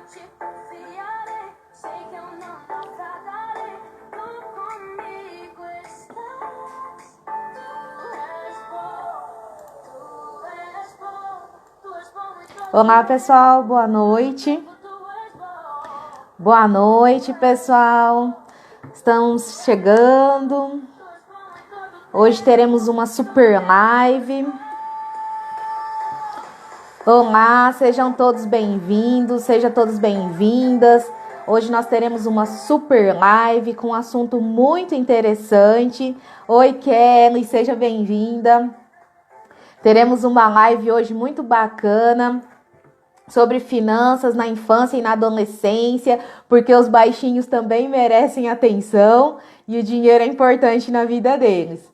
te confiarei, sei que eu não naufragarei. Tu comigo estás, tu és bom e todo. Olá, pessoal, boa noite. Boa noite, pessoal. Estamos chegando. Hoje teremos uma super live. Olá, sejam todos bem-vindos, sejam todos bem-vindas. Hoje nós teremos uma super live com um assunto muito interessante. Oi, Kelly, seja bem-vinda. Teremos uma live hoje muito bacana sobre finanças na infância e na adolescência, porque os baixinhos também merecem atenção e o dinheiro é importante na vida deles.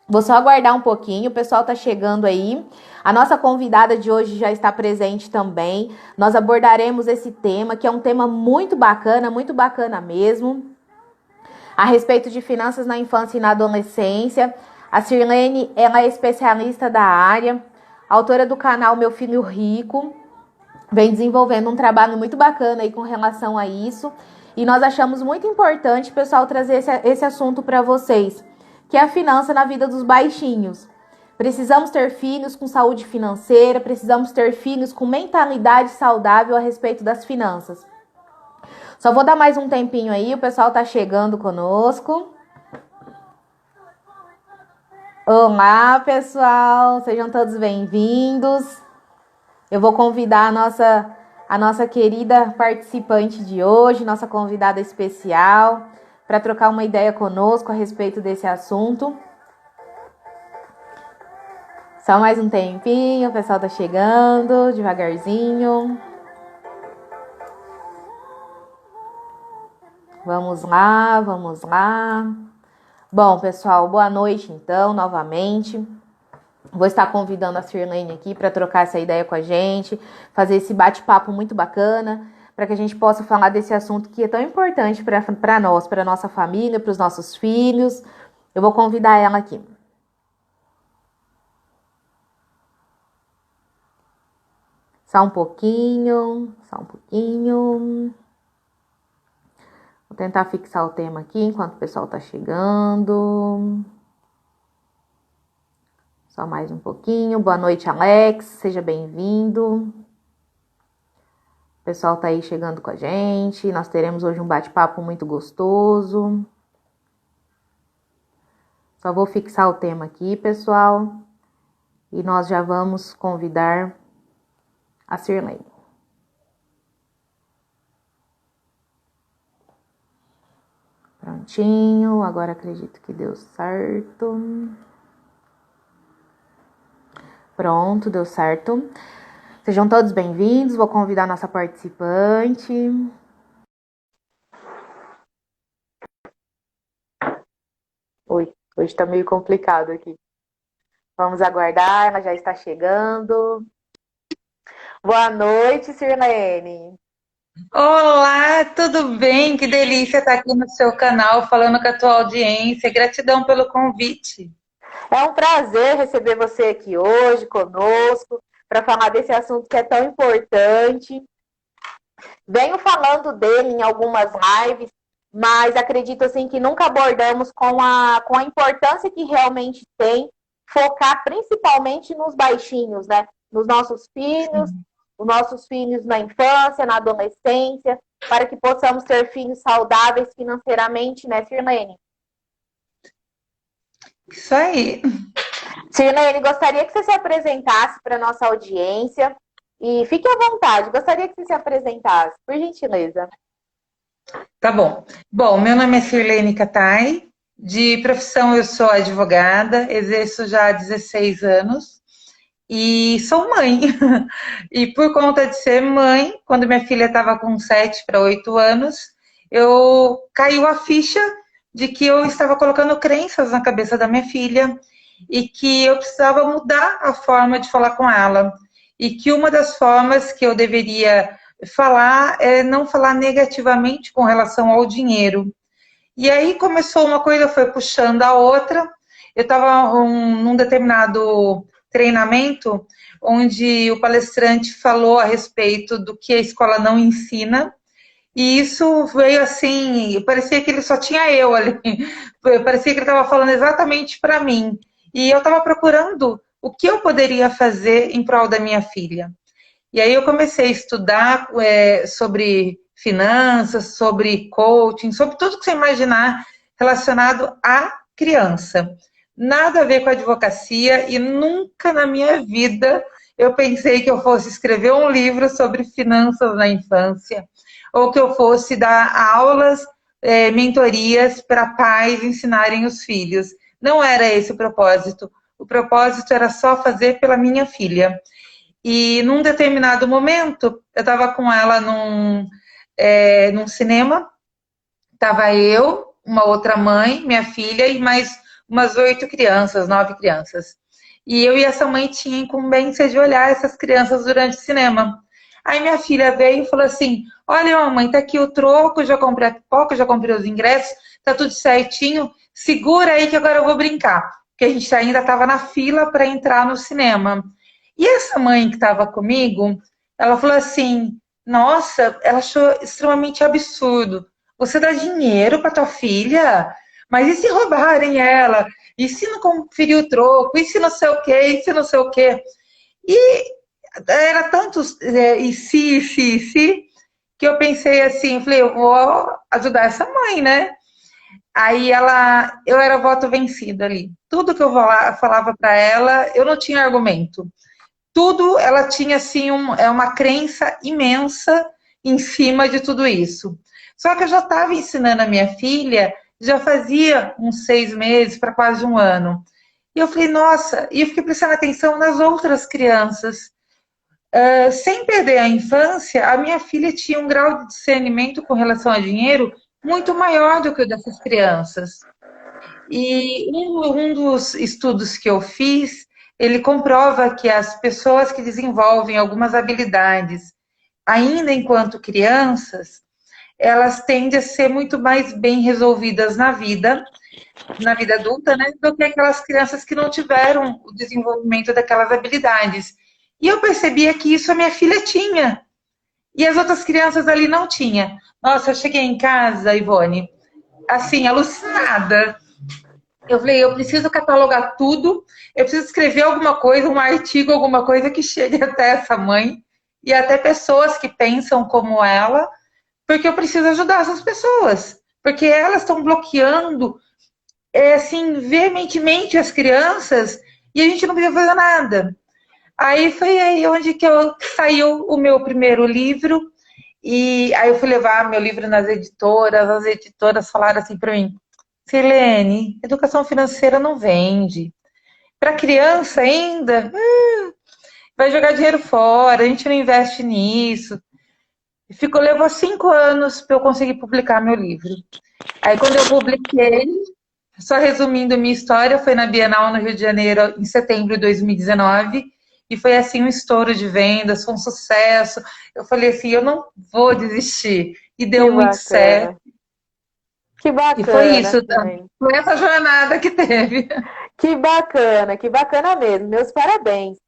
Vou só aguardar um pouquinho, o pessoal tá chegando aí. A nossa convidada de hoje já está presente também. Nós abordaremos esse tema, que é um tema muito bacana mesmo, a respeito de finanças na infância e na adolescência. A Sirlene, ela é especialista da área, autora do canal Meu Filho Rico, vem desenvolvendo um trabalho muito bacana aí com relação a isso. E nós achamos muito importante, pessoal, trazer esse assunto para vocês, que é a finança na vida dos baixinhos. Precisamos ter filhos com saúde financeira, precisamos ter filhos com mentalidade saudável a respeito das finanças. Só vou dar mais um tempinho aí, o pessoal tá chegando conosco. Olá, pessoal, sejam todos bem-vindos. Eu vou convidar a nossa querida participante de hoje, nossa convidada especial, para trocar uma ideia conosco a respeito desse assunto. Só mais um tempinho, o pessoal tá chegando devagarzinho. Vamos lá, vamos lá. Bom, pessoal, boa noite então, novamente. Vou estar convidando a Sirlene aqui para trocar essa ideia com a gente, fazer esse bate-papo muito bacana, para que a gente possa falar desse assunto que é tão importante para nós, para a nossa família, para os nossos filhos. Eu vou convidar ela aqui. Só um pouquinho, só um pouquinho. Vou tentar fixar o tema aqui enquanto o pessoal está chegando. Só mais um pouquinho. Boa noite, Alex. Seja bem-vindo. O pessoal tá aí chegando com a gente. Nós teremos hoje um bate-papo muito gostoso. Só vou fixar o tema aqui, pessoal. E nós já vamos convidar a Sirlene. Prontinho. Agora acredito que deu certo. Pronto, deu certo. Sejam todos bem-vindos. Vou convidar a nossa participante. Oi, hoje tá meio complicado aqui. Vamos aguardar, ela já está chegando. Boa noite, Sirlene. Olá, tudo bem? Que delícia estar aqui no seu canal falando com a tua audiência. Gratidão pelo convite. É um prazer receber você aqui hoje conosco para falar desse assunto que é tão importante. Venho falando dele em algumas lives, mas acredito assim que nunca abordamos com a importância que realmente tem focar principalmente nos baixinhos, né? Nos nossos filhos, os nossos filhos na infância, na adolescência, para que possamos ter filhos saudáveis financeiramente, né, Sirlene? Isso aí. Sirlene, gostaria que você se apresentasse para a nossa audiência e fique à vontade, gostaria que você se apresentasse, por gentileza. Tá bom. Bom, meu nome é Sirlene Catai, de profissão eu sou advogada, exerço já há 16 anos e sou mãe. E por conta de ser mãe, quando minha filha estava com 7 para 8 anos, caiu a ficha de que eu estava colocando crenças na cabeça da minha filha e que eu precisava mudar a forma de falar com ela. E que uma das formas que eu deveria falar é não falar negativamente com relação ao dinheiro. E aí começou uma coisa, foi puxando a outra. Eu estava num determinado treinamento onde o palestrante falou a respeito do que a escola não ensina. E isso veio assim, parecia que ele só tinha eu ali, parecia que ele estava falando exatamente para mim. E eu estava procurando o que eu poderia fazer em prol da minha filha. E aí eu comecei a estudar sobre finanças, sobre coaching, sobre tudo que você imaginar relacionado à criança. Nada a ver com a advocacia e nunca na minha vida eu pensei que eu fosse escrever um livro sobre finanças na infância ou que eu fosse dar aulas, mentorias para pais ensinarem os filhos. Não era esse o propósito. O propósito era só fazer pela minha filha. E num determinado momento, eu estava com ela num cinema, estava eu, uma outra mãe, minha filha e mais umas 8 crianças, 9 crianças. E eu e essa mãe tinha incumbência de olhar essas crianças durante o cinema. Aí minha filha veio e falou assim: olha, mamãe, tá aqui o troco, já comprei a pipoca, já comprei os ingressos, tá tudo certinho, segura aí que agora eu vou brincar. Porque a gente ainda estava na fila para entrar no cinema. E essa mãe que estava comigo, ela falou assim: nossa, ela achou extremamente absurdo. Você dá dinheiro para tua filha? Mas e se roubarem ela? E se não conferir o troco? E se não sei o quê? E se não sei o quê? E era tantos e se, que eu pensei assim, falei, eu vou ajudar essa mãe, né? Aí eu era voto vencido ali. Tudo que eu falava para ela, eu não tinha argumento. Tudo, ela tinha assim uma crença imensa em cima de tudo isso. Só que eu já estava ensinando a minha filha, já fazia uns 6 meses para quase um ano. E eu falei, nossa, e eu fiquei prestando atenção nas outras crianças. Sem perder a infância, a minha filha tinha um grau de discernimento com relação a dinheiro muito maior do que o dessas crianças. E um dos estudos que eu fiz, ele comprova que as pessoas que desenvolvem algumas habilidades, ainda enquanto crianças, elas tendem a ser muito mais bem resolvidas na vida adulta, né, do que aquelas crianças que não tiveram o desenvolvimento daquelas habilidades. E eu percebia que isso a minha filha tinha. E as outras crianças ali não tinha. Nossa, eu cheguei em casa, Ivone, assim, alucinada. Eu falei, eu preciso catalogar tudo, eu preciso escrever alguma coisa, um artigo, alguma coisa que chegue até essa mãe e até pessoas que pensam como ela, porque eu preciso ajudar essas pessoas, porque elas estão bloqueando, assim, veementemente as crianças e a gente não precisa fazer nada. Aí foi aí onde que saiu o meu primeiro livro e aí eu fui levar meu livro nas editoras, as editoras falaram assim para mim: Silene, educação financeira não vende. Para criança ainda, vai jogar dinheiro fora, a gente não investe nisso. Levou 5 anos para eu conseguir publicar meu livro. Aí quando eu publiquei, só resumindo minha história, foi na Bienal no Rio de Janeiro em setembro de 2019 e foi assim um estouro de vendas, foi um sucesso. Eu falei assim, eu não vou desistir. E deu muito certo. Que E foi bacana, isso, Silene. foi essa jornada que teve. Que bacana mesmo. Meus parabéns.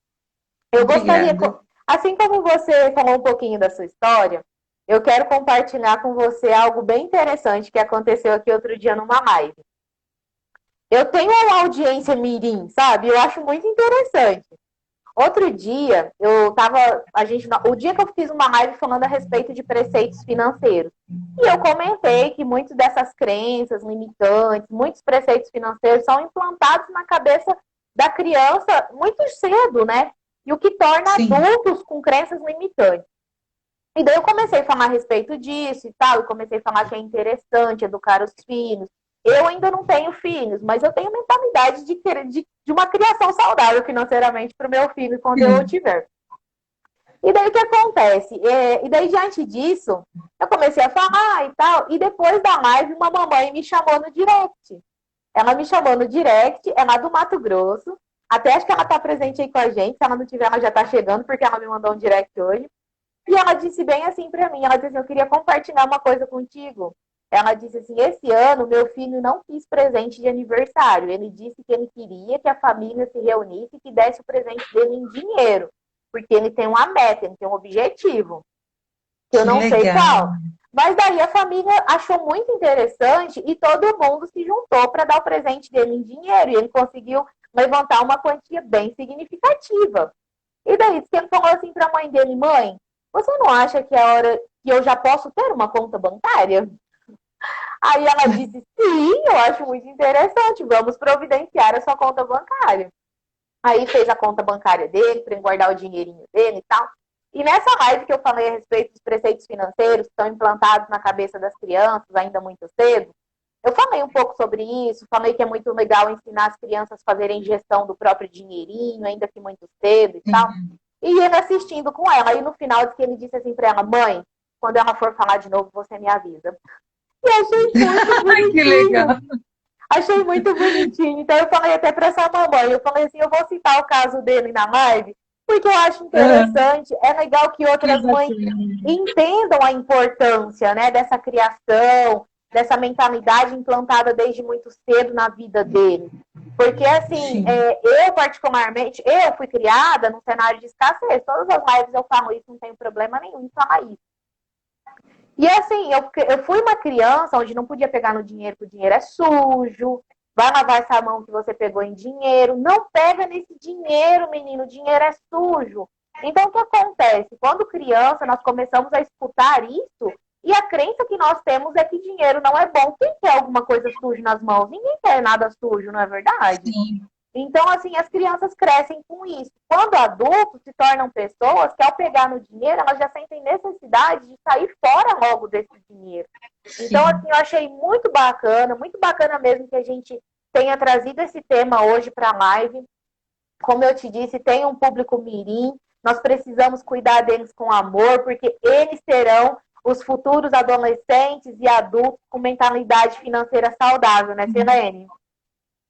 Eu gostaria, Obrigada. assim como você falou um pouquinho da sua história, eu quero compartilhar com você algo bem interessante que aconteceu aqui outro dia numa live. Eu tenho uma audiência mirim, sabe? Eu acho muito interessante. Outro dia, o dia que eu fiz uma live falando a respeito de preceitos financeiros. E eu comentei que muitas dessas crenças limitantes, muitos preceitos financeiros são implantados na cabeça da criança muito cedo, né? E o que torna Sim. adultos com crenças limitantes. E daí eu comecei a falar a respeito disso e tal, e comecei a falar que é interessante educar os filhos. Eu ainda não tenho filhos, mas eu tenho mentalidade de uma criação saudável financeiramente para o meu filho quando eu o tiver. E daí o que acontece? E daí, diante disso, eu comecei a falar e tal, e depois da live, uma mamãe me chamou no direct. Ela me chamou no direct, é lá do Mato Grosso. Até acho que ela está presente aí com a gente. Se ela não tiver, ela já está chegando, porque ela me mandou um direct hoje. E ela disse bem assim para mim, ela disse assim, eu queria compartilhar uma coisa contigo. Ela disse assim, esse ano meu filho não quis presente de aniversário. Ele disse que ele queria que a família se reunisse e que desse o presente dele em dinheiro. Porque ele tem uma meta, ele tem um objetivo, que eu Que não sei legal. qual. Mas daí a família achou muito interessante e todo mundo se juntou para dar o presente dele em dinheiro. E ele conseguiu levantar uma quantia bem significativa. E daí ele falou assim para a mãe dele, mãe, você não acha que é hora que eu já posso ter uma conta bancária? Aí ela disse, sim, eu acho muito interessante, vamos providenciar a sua conta bancária. Aí fez a conta bancária dele, para guardar o dinheirinho dele e tal. E nessa live que eu falei a respeito dos preceitos financeiros que estão implantados na cabeça das crianças ainda muito cedo, eu falei um pouco sobre isso, falei que é muito legal ensinar as crianças a fazerem gestão do próprio dinheirinho, ainda que muito cedo e tal. E ele assistindo com ela. E no final ele disse assim para ela, mãe, quando ela for falar de novo, você me avisa. E achei muito bonitinho. Que legal. Achei muito bonitinho. Então eu falei até para essa mamãe, eu falei assim, eu vou citar o caso dele na live, porque eu acho interessante, é legal que outras mães entendam a importância, né, dessa criação, dessa mentalidade implantada desde muito cedo na vida dele. Porque, assim, eu particularmente, eu fui criada num cenário de escassez. Todas as lives eu falo isso, não tenho problema nenhum em falar isso. E, assim, eu fui uma criança onde não podia pegar no dinheiro, porque o dinheiro é sujo. Vai lavar essa mão que você pegou em dinheiro. Não pega nesse dinheiro, menino, o dinheiro é sujo. Então, o que acontece? Quando criança, nós começamos a escutar isso, e a crença que nós temos é que dinheiro não é bom. Quem quer alguma coisa suja nas mãos? Ninguém quer nada sujo, não é verdade? Sim. Então, assim, as crianças crescem com isso. Quando adultos se tornam pessoas que, ao pegar no dinheiro, elas já sentem necessidade de sair fora logo desse dinheiro. Então, assim, eu achei muito bacana mesmo que a gente tenha trazido esse tema hoje para a live. Como eu te disse, tem um público mirim, nós precisamos cuidar deles com amor, porque eles serão os futuros adolescentes e adultos com mentalidade financeira saudável, né, Silene?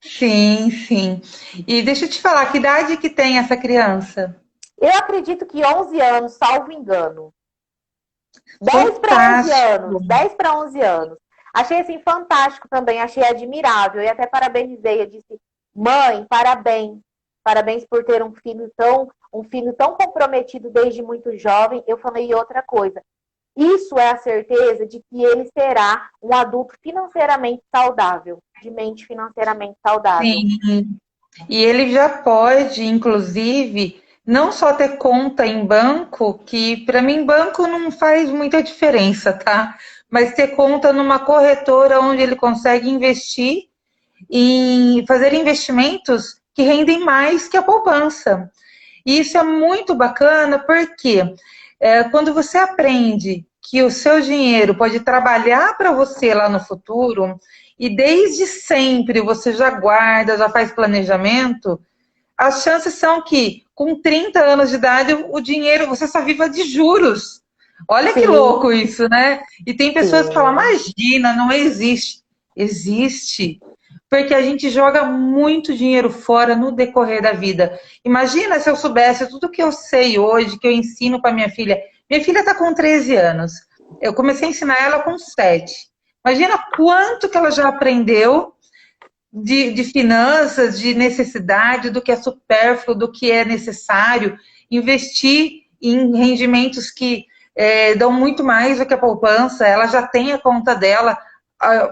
Sim, sim. E deixa eu te falar, que idade que tem essa criança? Eu acredito que 11 anos, salvo engano. 10 para 11 Fantástico. anos. 10 para 11 anos. Achei assim fantástico também, achei admirável. E até parabenizei, eu disse, mãe, parabéns. Parabéns por ter um filho tão comprometido desde muito jovem. Eu falei outra coisa. Isso é a certeza de que ele será um adulto financeiramente saudável, de mente financeiramente saudável. Sim. E ele já pode, inclusive, não só ter conta em banco, que para mim banco não faz muita diferença, tá? Mas ter conta numa corretora onde ele consegue investir e fazer investimentos que rendem mais que a poupança. E isso é muito bacana porque quando você aprende que o seu dinheiro pode trabalhar para você lá no futuro, e desde sempre você já guarda, já faz planejamento, as chances são que com 30 anos de idade o dinheiro, você só viva de juros. Olha que louco isso, né? E tem pessoas que falam, imagina, não existe. Existe. Porque a gente joga muito dinheiro fora no decorrer da vida. Imagina se eu soubesse tudo que eu sei hoje, que eu ensino para minha filha. Minha filha está com 13 anos. Eu comecei a ensinar ela com 7. Imagina quanto que ela já aprendeu de finanças, de necessidade, do que é supérfluo, do que é necessário. Investir em rendimentos que dão muito mais do que a poupança. Ela já tem a conta dela,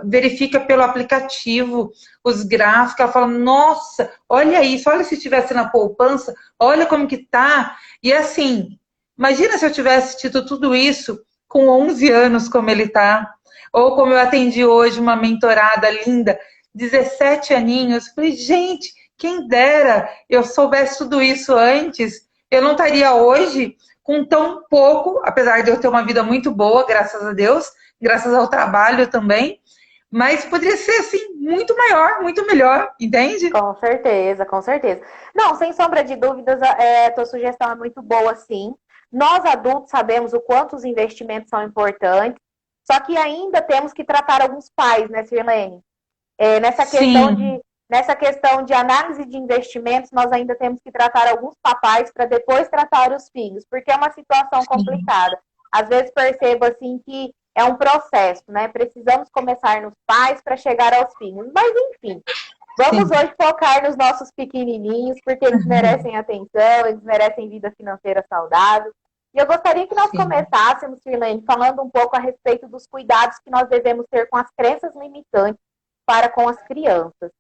verifica pelo aplicativo os gráficos, ela fala, nossa, olha isso, olha se estivesse na poupança, olha como que tá. E assim, imagina se eu tivesse tido tudo isso com 11 anos como ele tá, ou como eu atendi hoje uma mentorada linda, 17 aninhos, falei, gente, quem dera eu soubesse tudo isso antes, eu não estaria hoje com tão pouco, apesar de eu ter uma vida muito boa, graças a Deus, graças ao trabalho também, mas poderia ser, assim, muito maior, muito melhor, entende? Com certeza, com certeza. Não, sem sombra de dúvidas, a tua sugestão é muito boa, sim. Nós, adultos, sabemos o quanto os investimentos são importantes, só que ainda temos que tratar alguns pais, né, Sirlene? Nessa questão de análise de investimentos, nós ainda temos que tratar alguns papais para depois tratar os filhos, porque é uma situação complicada. Às vezes percebo assim que é um processo, né? Precisamos começar nos pais para chegar aos filhos. Mas, enfim, vamos Sim. hoje focar nos nossos pequenininhos, porque eles merecem atenção, eles merecem vida financeira saudável. E eu gostaria que nós Sim. começássemos, Sirlene, falando um pouco a respeito dos cuidados que nós devemos ter com as crenças limitantes para com as crianças.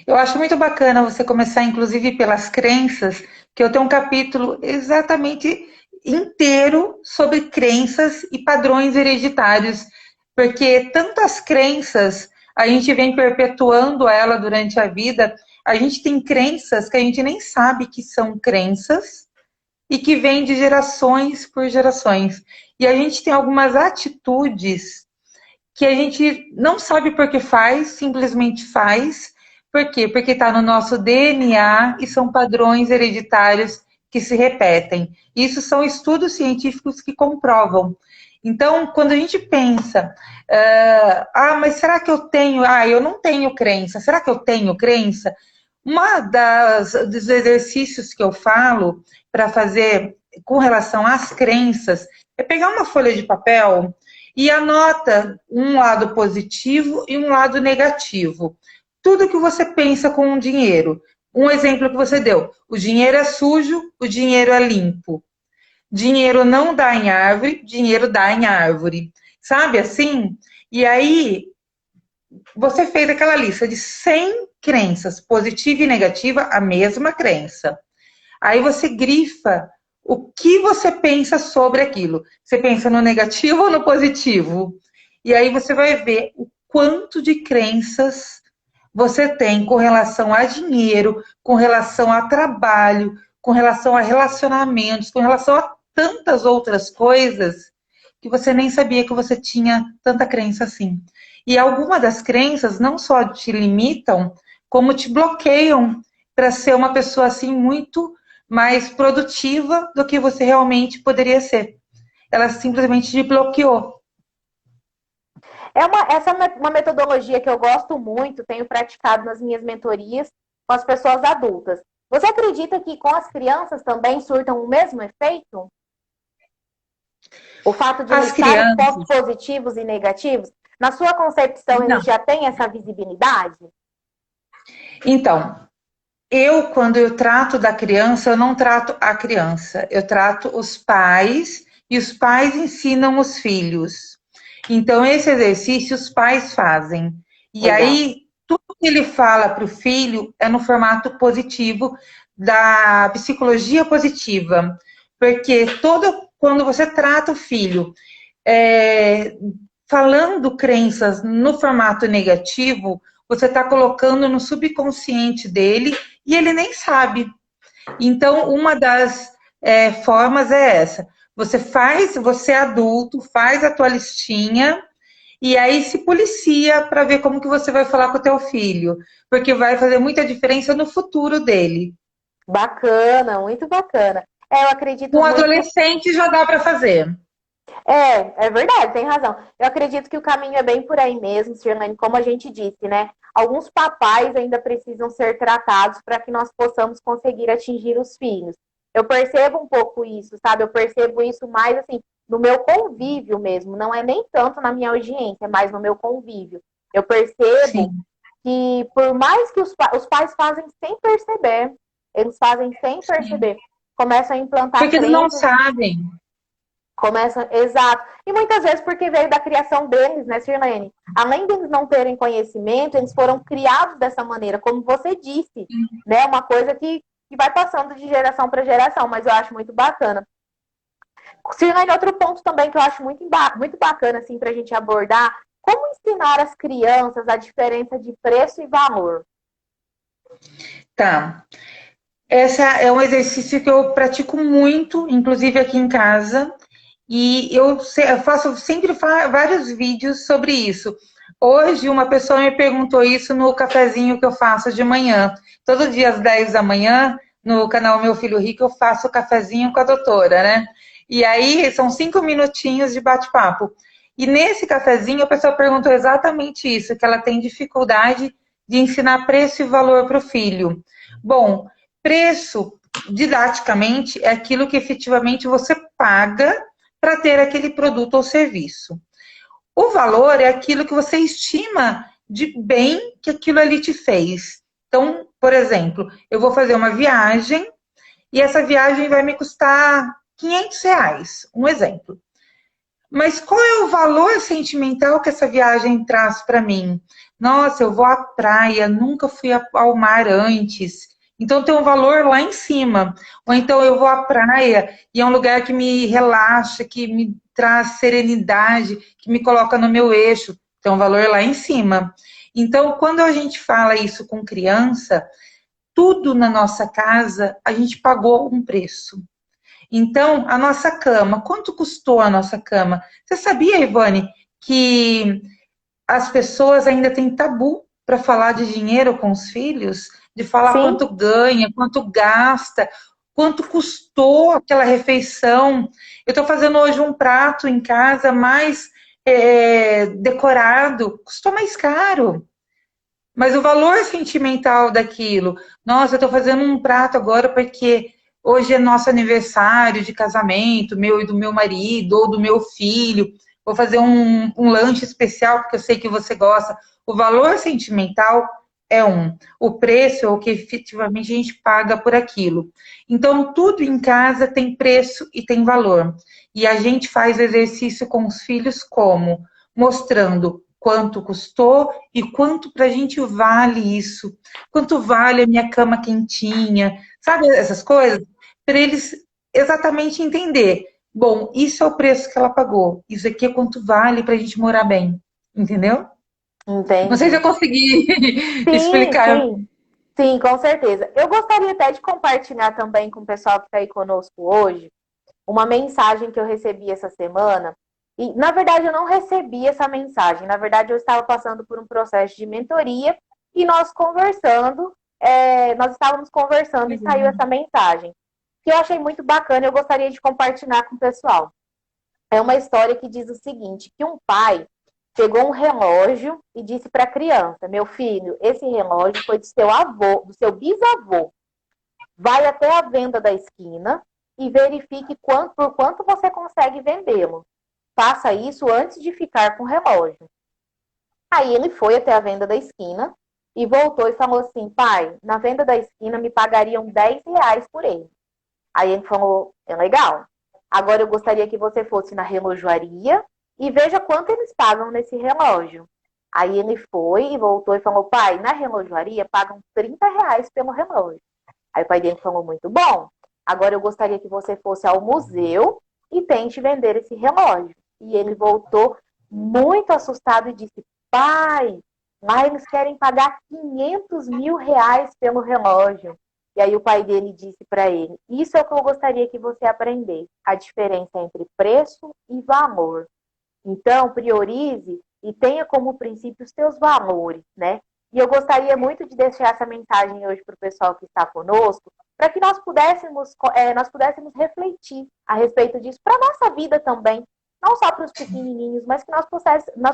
Eu acho muito bacana você começar, inclusive, pelas crenças, que eu tenho um capítulo exatamente inteiro sobre crenças e padrões hereditários, porque tantas crenças a gente vem perpetuando ela durante a vida, a gente tem crenças que a gente nem sabe que são crenças e que vêm de gerações por gerações. E a gente tem algumas atitudes que a gente não sabe por que faz, simplesmente faz. Por quê? Porque está no nosso DNA e são padrões hereditários que se repetem. Isso são estudos científicos que comprovam. Então, quando a gente pensa, mas será que eu tenho? Eu não tenho crença. Será que eu tenho crença? Dos exercícios que eu falo para fazer com relação às crenças é pegar uma folha de papel e anota um lado positivo e um lado negativo. Tudo que você pensa com o dinheiro. Um exemplo que você deu: o dinheiro é sujo, o dinheiro é limpo. Dinheiro não dá em árvore, dinheiro dá em árvore. Sabe assim? E aí, você fez aquela lista de 100 crenças, positiva e negativa, a mesma crença. Aí você grifa o que você pensa sobre aquilo. Você pensa no negativo ou no positivo? E aí você vai ver o quanto de crenças você tem com relação a dinheiro, com relação a trabalho, com relação a relacionamentos, com relação a tantas outras coisas que você nem sabia que você tinha tanta crença assim. E algumas das crenças não só te limitam, como te bloqueiam para ser uma pessoa assim muito mais produtiva do que você realmente poderia ser. Ela simplesmente te bloqueou. Essa é uma metodologia que eu gosto muito, tenho praticado nas minhas mentorias com as pessoas adultas. Você acredita que com as crianças também surtam o mesmo efeito? O fato de listar os pontos positivos e negativos? Na sua concepção, eles já têm essa visibilidade? Então, quando eu trato da criança, eu não trato a criança, eu trato os pais, e os pais ensinam os filhos. Então, esse exercício os pais fazem. E Legal. aí, tudo que ele fala para o filho é no formato positivo da psicologia positiva. Porque quando você trata o filho falando crenças no formato negativo, você está colocando no subconsciente dele e ele nem sabe. Então, uma das formas é essa. Você adulto, faz a tua listinha e aí se policia para ver como que você vai falar com o teu filho, porque vai fazer muita diferença no futuro dele. Bacana, muito bacana. Eu acredito Com muito... adolescente já dá para fazer. É verdade, tem razão. Eu acredito que o caminho é bem por aí mesmo, Sirlene, como a gente disse, né? Alguns papais ainda precisam ser tratados para que nós possamos conseguir atingir os filhos. Eu percebo um pouco isso, sabe? Eu percebo isso mais, assim, no meu convívio mesmo. Não é nem tanto na minha audiência, é mais no meu convívio. Eu percebo Sim. que, por mais que os pais fazem sem perceber, eles fazem sem perceber, começam a implantar porque eles não crenças... sabem. Exato. E muitas vezes porque veio da criação deles, né, Sirlene? Além de eles não terem conhecimento, eles foram criados dessa maneira, como você disse, né? Uma coisa que vai passando de geração para geração, mas eu acho muito bacana. Sirlene, outro ponto também que eu acho muito bacana, assim, para a gente abordar, como ensinar as crianças a diferença de preço e valor? Tá. Esse é um exercício que eu pratico muito, inclusive aqui em casa. E eu faço sempre vários vídeos sobre isso. Hoje, uma pessoa me perguntou isso no cafezinho que eu faço de manhã. Todo dia às 10 da manhã, no canal Meu Filho Rico, eu faço o cafezinho com a doutora, né? E aí, são 5 minutinhos de bate-papo. E nesse cafezinho, a pessoa perguntou exatamente isso, que ela tem dificuldade de ensinar preço e valor para o filho. Bom, preço, didaticamente, é aquilo que efetivamente você paga para ter aquele produto ou serviço. O valor é aquilo que você estima de bem que aquilo ali te fez. Então, por exemplo, eu vou fazer uma viagem e essa viagem vai me custar R$ 500, um exemplo. Mas qual é o valor sentimental que essa viagem traz para mim? Nossa, eu vou à praia, nunca fui ao mar antes. Então tem um valor lá em cima. Ou então eu vou à praia e é um lugar que me relaxa, que me traz serenidade, que me coloca no meu eixo. Tem um valor lá em cima. Então, quando a gente fala isso com criança, tudo na nossa casa a gente pagou um preço. Então, a nossa cama, quanto custou a nossa cama? Você sabia, Ivone, que as pessoas ainda têm tabu para falar de dinheiro com os filhos? De falar Sim, quanto ganha, quanto gasta, quanto custou aquela refeição. Eu estou fazendo hoje um prato em casa mais decorado, custou mais caro. Mas o valor sentimental daquilo, nossa, eu estou fazendo um prato agora porque hoje é nosso aniversário de casamento, meu e do meu marido, ou do meu filho. Vou fazer um lanche especial porque eu sei que você gosta. O valor sentimental é um. O preço é o que efetivamente a gente paga por aquilo. Então, tudo em casa tem preço e tem valor. E a gente faz exercício com os filhos como? Mostrando quanto custou e quanto para a gente vale isso. Quanto vale a minha cama quentinha, sabe essas coisas? Para eles exatamente entender. Bom, isso é o preço que ela pagou. Isso aqui é quanto vale para a gente morar bem. Entendeu? Não sei se eu entendi. consegui Sim, explicar. sim. Sim, com certeza. Eu gostaria até de compartilhar também com o pessoal que está aí conosco hoje uma mensagem que eu recebi essa semana. E, na verdade, eu não recebi essa mensagem. Na verdade, eu estava passando por um processo de mentoria e nós estávamos conversando e saiu essa mensagem, que eu achei muito bacana e eu gostaria de compartilhar com o pessoal. É uma história que diz o seguinte, que um pai pegou um relógio e disse para a criança, meu filho, esse relógio foi do seu avô, do seu bisavô. Vai até a venda da esquina e verifique por quanto você consegue vendê-lo. Faça isso antes de ficar com o relógio. Aí ele foi até a venda da esquina e voltou e falou assim, pai, na venda da esquina me pagariam R$ 10 por ele. Aí ele falou, é legal. Agora eu gostaria que você fosse na relojoaria e veja quanto eles pagam nesse relógio. Aí ele foi e voltou e falou, pai, na relojoaria pagam R$ 30 pelo relógio. Aí o pai dele falou, muito bom. Agora eu gostaria que você fosse ao museu e tente vender esse relógio. E ele voltou muito assustado e disse, pai, lá eles querem pagar R$ 500 mil pelo relógio. E aí o pai dele disse para ele, isso é o que eu gostaria que você aprendesse, a diferença entre preço e valor. Então, priorize e tenha como princípio os seus valores, né? E eu gostaria muito de deixar essa mensagem hoje para o pessoal que está conosco, para que nós pudéssemos refletir a respeito disso para a nossa vida também. Não só para os pequenininhos, mas que nós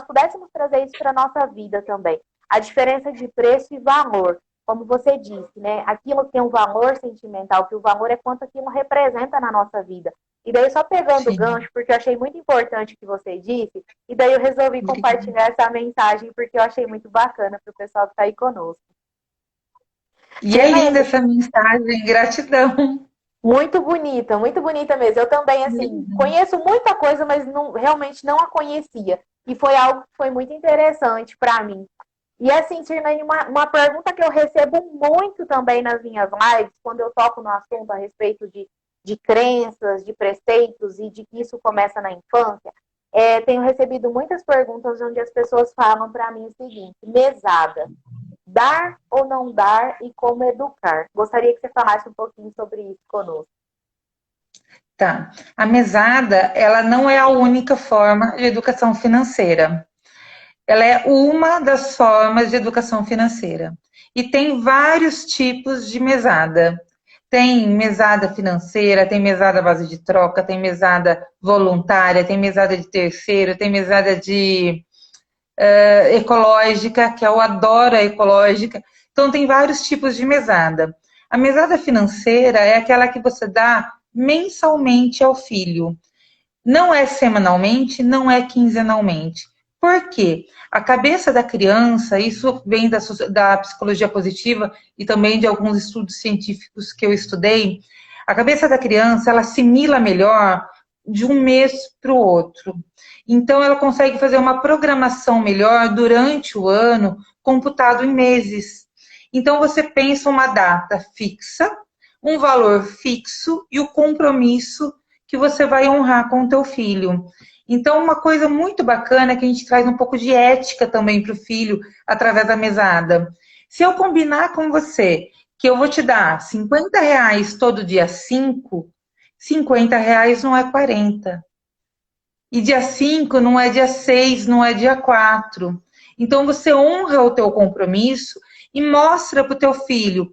pudéssemos trazer isso para a nossa vida também. A diferença de preço e valor. Como você disse, né? Aquilo tem um valor sentimental, que o valor é quanto aquilo representa na nossa vida. E daí, só pegando o Sim, gancho, porque eu achei muito importante o que você disse, e daí eu resolvi obrigada. compartilhar essa mensagem, porque eu achei muito bacana para o pessoal que está aí conosco. E é linda Sirlene, essa mensagem, gratidão. muito bonita mesmo. Eu também, assim, conheço muita coisa, mas realmente não a conhecia. E foi algo que foi muito interessante para mim. E assim, Sirlene, uma pergunta que eu recebo muito também nas minhas lives, quando eu toco no assunto a respeito de crenças, de preceitos e de que isso começa na infância, tenho recebido muitas perguntas onde as pessoas falam para mim o seguinte, mesada, dar ou não dar e como educar. Gostaria que você falasse um pouquinho sobre isso conosco. Tá. A mesada, ela não é a única forma de educação financeira. Ela é uma das formas de educação financeira. E tem vários tipos de mesada. Tem mesada financeira, tem mesada à base de troca, tem mesada voluntária, tem mesada de terceiro, tem mesada de ecológica, que é o Adora Ecológica. Então, tem vários tipos de mesada. A mesada financeira é aquela que você dá mensalmente ao filho. Não é semanalmente, não é quinzenalmente. Por quê? A cabeça da criança, isso vem da psicologia positiva e também de alguns estudos científicos que eu estudei, a cabeça da criança, ela assimila melhor de um mês para o outro. Então, ela consegue fazer uma programação melhor durante o ano, computado em meses. Então, você pensa uma data fixa, um valor fixo e o compromisso que você vai honrar com o teu filho. Então, uma coisa muito bacana é que a gente traz um pouco de ética também para o filho através da mesada. Se eu combinar com você que eu vou te dar R$ 50 todo dia 5, R$ 50 não é 40. E dia 5 não é dia 6, não é dia 4. Então, você honra o teu compromisso e mostra para o teu filho,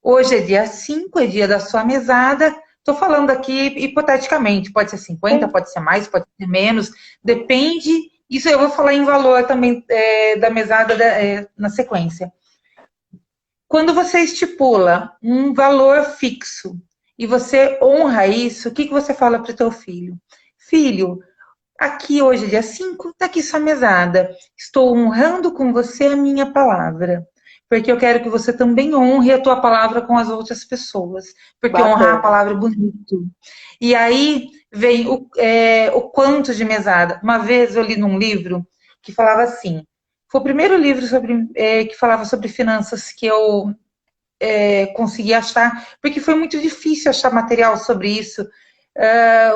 hoje é dia 5, é dia da sua mesada. Estou falando aqui hipoteticamente, pode ser 50, pode ser mais, pode ser menos, depende. Isso eu vou falar em valor também da mesada na sequência. Quando você estipula um valor fixo e você honra isso, o que você fala para o teu filho? Filho, aqui hoje, dia 5, está aqui sua mesada. Estou honrando com você a minha palavra. Porque eu quero que você também honre a tua palavra com as outras pessoas. Porque Bacana. honrar a palavra é bonito. E aí vem o quanto de mesada. Uma vez eu li num livro que falava assim. Foi o primeiro livro que falava sobre finanças que eu consegui achar, porque foi muito difícil achar material sobre isso.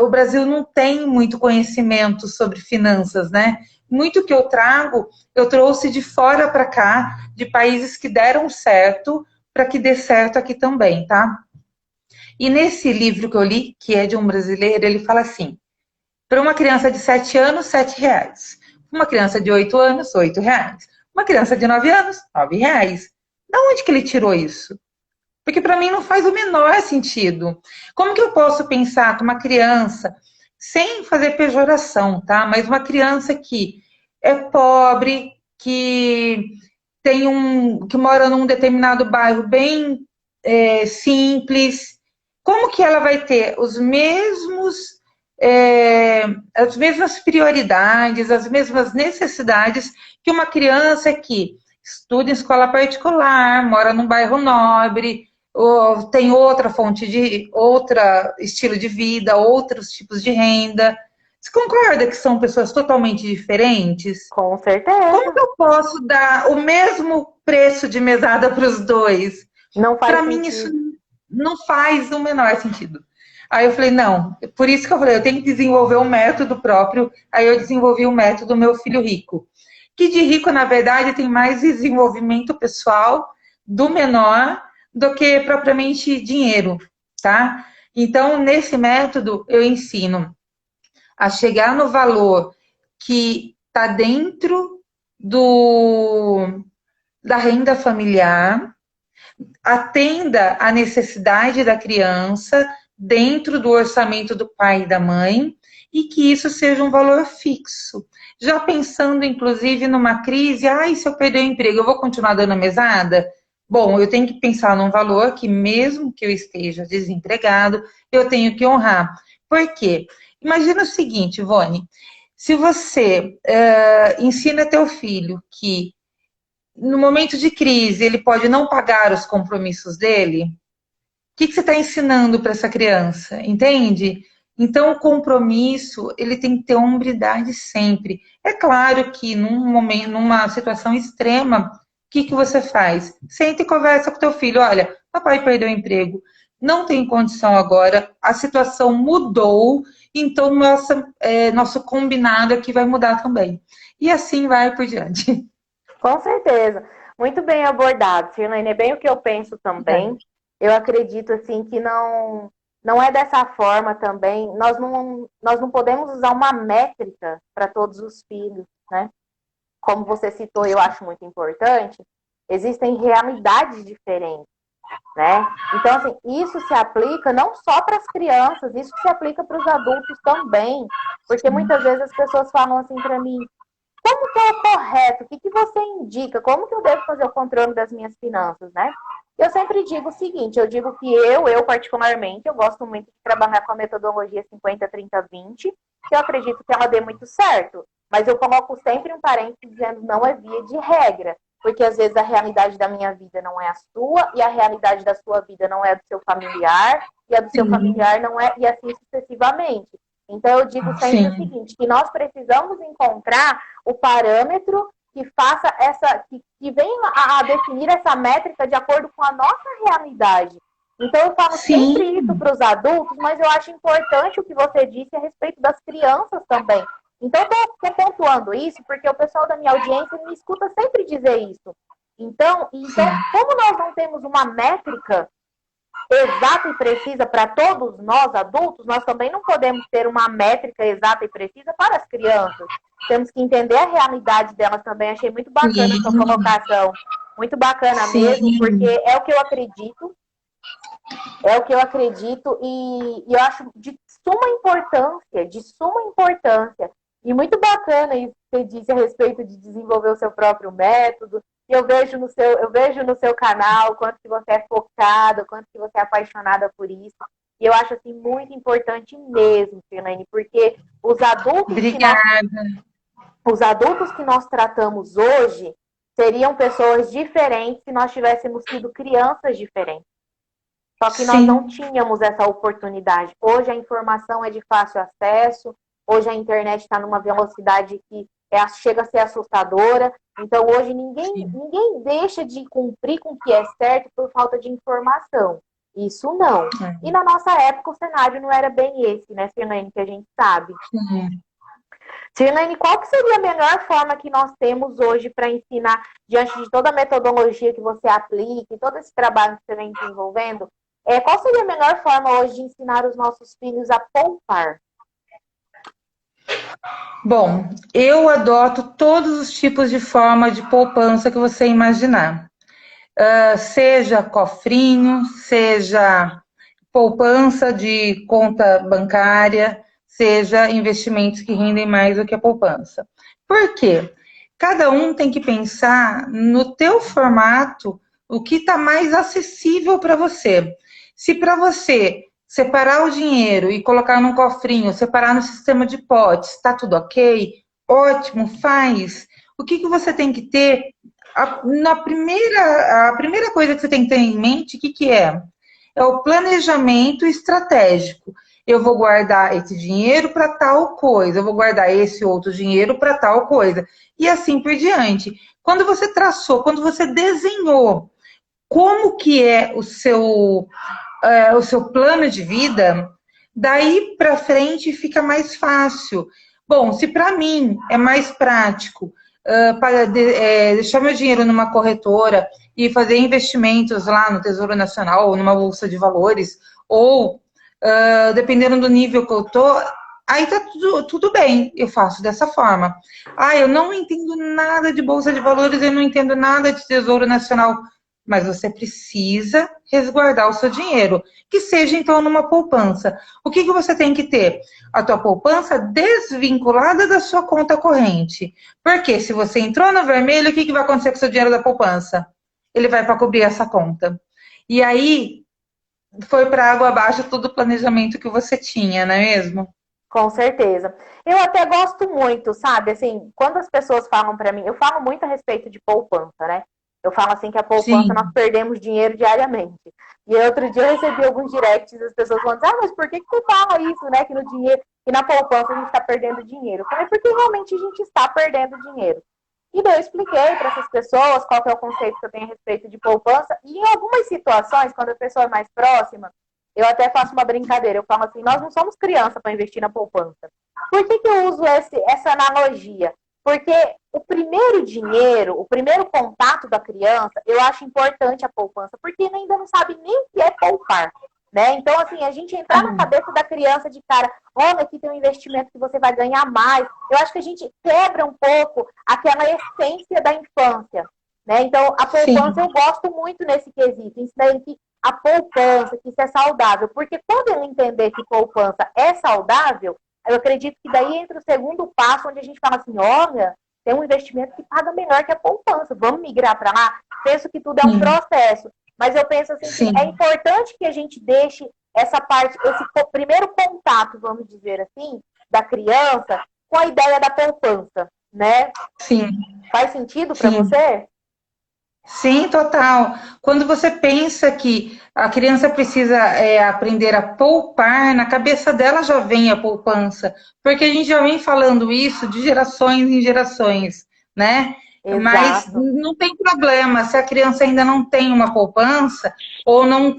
O Brasil não tem muito conhecimento sobre finanças, né? Muito que eu trago, eu trouxe de fora para cá, de países que deram certo, para que dê certo aqui também, tá? E nesse livro que eu li, que é de um brasileiro, ele fala assim: para uma criança de 7 anos, R$ 7. Uma criança de 8 anos, R$ 8. Uma criança de 9 anos, R$ 9. Da onde que ele tirou isso? Porque para mim não faz o menor sentido. Como que eu posso pensar que uma criança, sem fazer pejoração, tá? Mas uma criança que é pobre, que que mora num determinado bairro bem simples, como que ela vai ter as mesmas prioridades, as mesmas necessidades que uma criança que estuda em escola particular, mora num bairro nobre, ou tem outro estilo de vida, outros tipos de renda. Você concorda que são pessoas totalmente diferentes? Com certeza. Como que eu posso dar o mesmo preço de mesada para os dois? Não faz Para sentido. mim, isso não faz o menor sentido. Aí eu falei, não, por isso que eu falei, eu tenho que desenvolver um método próprio. Aí eu desenvolvi o método Meu Filho Rico. Que de rico, na verdade, tem mais desenvolvimento pessoal do menor do que propriamente dinheiro, tá? Então, nesse método, eu ensino a chegar no valor que está dentro da renda familiar, atenda à necessidade da criança dentro do orçamento do pai e da mãe e que isso seja um valor fixo. Já pensando, inclusive, numa crise, se eu perder o emprego, eu vou continuar dando a mesada? Bom, eu tenho que pensar num valor que, mesmo que eu esteja desempregado, eu tenho que honrar. Por quê? Imagina o seguinte, Ivone, se você ensina teu filho que no momento de crise ele pode não pagar os compromissos dele, o que você está ensinando para essa criança? Entende? Então, o compromisso, ele tem que ter hombridade sempre. É claro que numa situação extrema, o que você faz? Senta e conversa com teu filho. Olha, papai perdeu o emprego, não tem condição agora, a situação mudou, então nosso combinado aqui vai mudar também. E assim vai por diante. Com certeza. Muito bem abordado, Sirlene. É bem o que eu penso também. Eu acredito assim que não é dessa forma também. Nós não podemos usar uma métrica para todos os filhos, né? Como você citou, eu acho muito importante. Existem realidades diferentes, né? Então, assim, isso se aplica não só para as crianças, isso se aplica para os adultos também. Porque muitas vezes as pessoas falam assim para mim: como que é o correto? O que que você indica? Como que eu devo fazer o controle das minhas finanças, né? Eu sempre digo o seguinte, eu digo que eu particularmente, eu gosto muito de trabalhar com a metodologia 50-30-20, que eu acredito que ela dê muito certo. Mas eu coloco sempre um parênteses dizendo não é via de regra, porque às vezes a realidade da minha vida não é a sua, e a realidade da sua vida não é a do seu familiar, e a do seu familiar não é, e assim sucessivamente. Então eu digo sempre o seguinte, que nós precisamos encontrar o parâmetro que faça que venha a definir essa métrica de acordo com a nossa realidade. Então eu falo sempre isso para os adultos, mas eu acho importante o que você disse a respeito das crianças também. Então eu estou pontuando isso porque o pessoal da minha audiência me escuta sempre dizer isso. Então como nós não temos uma métrica exata e precisa para todos nós adultos, nós também não podemos ter uma métrica exata e precisa para as crianças. Temos que entender a realidade delas também. Achei muito bacana a sua colocação. Muito bacana mesmo, porque é o que eu acredito. É o que eu acredito e eu acho de suma importância. E muito bacana isso que você disse a respeito de desenvolver o seu próprio método. Eu vejo no seu canal quanto que você é focado, quanto que você é apaixonada por isso. E eu acho assim muito importante mesmo, Sirlene, porque os adultos que nós tratamos hoje seriam pessoas diferentes se nós tivéssemos sido crianças diferentes. Só que nós não tínhamos essa oportunidade. Hoje a informação é de fácil acesso, hoje a internet está numa velocidade que chega a ser assustadora. Então, hoje, ninguém deixa de cumprir com o que é certo por falta de informação. Isso não. E na nossa época, o cenário não era bem esse, né, Sirlene, que a gente sabe. Sirlene, qual que seria a melhor forma que nós temos hoje para ensinar, diante de toda a metodologia que você aplica e todo esse trabalho que você vem desenvolvendo, qual seria a melhor forma hoje de ensinar os nossos filhos a poupar? Bom, eu adoto todos os tipos de forma de poupança que você imaginar. Seja cofrinho, seja poupança de conta bancária, seja investimentos que rendem mais do que a poupança. Por quê? Cada um tem que pensar no teu formato, o que está mais acessível para você. Se para você separar o dinheiro e colocar num cofrinho, separar no sistema de potes, está tudo ok? Ótimo, faz. O que você tem que ter? A primeira coisa que você tem que ter em mente, o que é? É o planejamento estratégico. Eu vou guardar esse dinheiro para tal coisa, eu vou guardar esse outro dinheiro para tal coisa. E assim por diante. Quando você traçou, quando você desenhou como que é o seu plano de vida, daí para frente fica mais fácil. Bom, se para mim é mais prático deixar meu dinheiro numa corretora e fazer investimentos lá no Tesouro Nacional ou numa bolsa de valores, ou dependendo do nível que eu tô, aí tá tudo bem, eu faço dessa forma. Eu não entendo nada de bolsa de valores, eu não entendo nada de Tesouro Nacional. Mas você precisa resguardar o seu dinheiro, que seja então numa poupança. O que você tem que ter? A tua poupança desvinculada da sua conta corrente. Porque se você entrou no vermelho, o que vai acontecer com o seu dinheiro da poupança? Ele vai para cobrir essa conta. E aí, foi para água abaixo todo o planejamento que você tinha, não é mesmo? Com certeza. Eu até gosto muito, sabe? Assim, quando as pessoas falam para mim, eu falo muito a respeito de poupança, né? Eu falo assim que a poupança nós perdemos dinheiro diariamente. E outro dia eu recebi alguns directs das pessoas falando, mas por que você fala isso, né? Que no dinheiro, que na poupança a gente está perdendo dinheiro. Eu falei, porque realmente a gente está perdendo dinheiro. E daí eu expliquei para essas pessoas qual que é o conceito que eu tenho a respeito de poupança. E em algumas situações, quando a pessoa é mais próxima, eu até faço uma brincadeira. Eu falo assim, nós não somos criança para investir na poupança. Por que eu uso essa analogia? Porque o primeiro dinheiro, o primeiro contato da criança, eu acho importante a poupança, porque ainda não sabe nem o que é poupar, né? Então, assim, a gente entrar na cabeça da criança de cara, olha, aqui tem um investimento que você vai ganhar mais. Eu acho que a gente quebra um pouco aquela essência da infância, né? Então, a poupança eu gosto muito nesse quesito, ensinando que a poupança, que isso é saudável, porque quando eu entender que poupança é saudável, eu acredito que daí entra o segundo passo, onde a gente fala assim, olha, tem um investimento que paga melhor que a poupança. Vamos migrar para lá? Penso que tudo é um processo. Mas eu penso assim, sim, que é importante que a gente deixe essa parte, esse primeiro contato, vamos dizer assim, da criança com a ideia da poupança, né? sim, Faz sentido para sim. você? Sim, total. Quando você pensa que a criança precisa aprender a poupar, na cabeça dela já vem a poupança, porque a gente já vem falando isso de gerações em gerações, né? Mas Exato. não tem problema, se a criança ainda não tem uma poupança, ou não,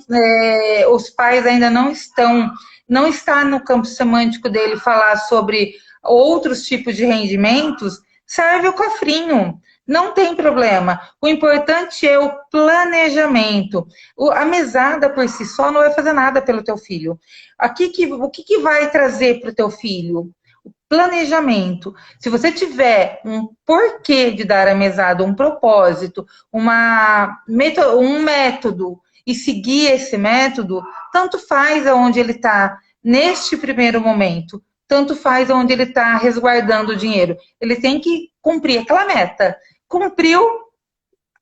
os pais ainda não está no campo semântico dele falar sobre outros tipos de rendimentos, serve o cofrinho. Não tem problema. O importante é o planejamento. A mesada por si só não vai fazer nada pelo teu filho. O que vai trazer para o teu filho? O planejamento. Se você tiver um porquê de dar a mesada, um propósito, um método e seguir esse método, tanto faz aonde ele está neste primeiro momento, tanto faz aonde ele está resguardando o dinheiro. Ele tem que cumprir aquela meta. Cumpriu,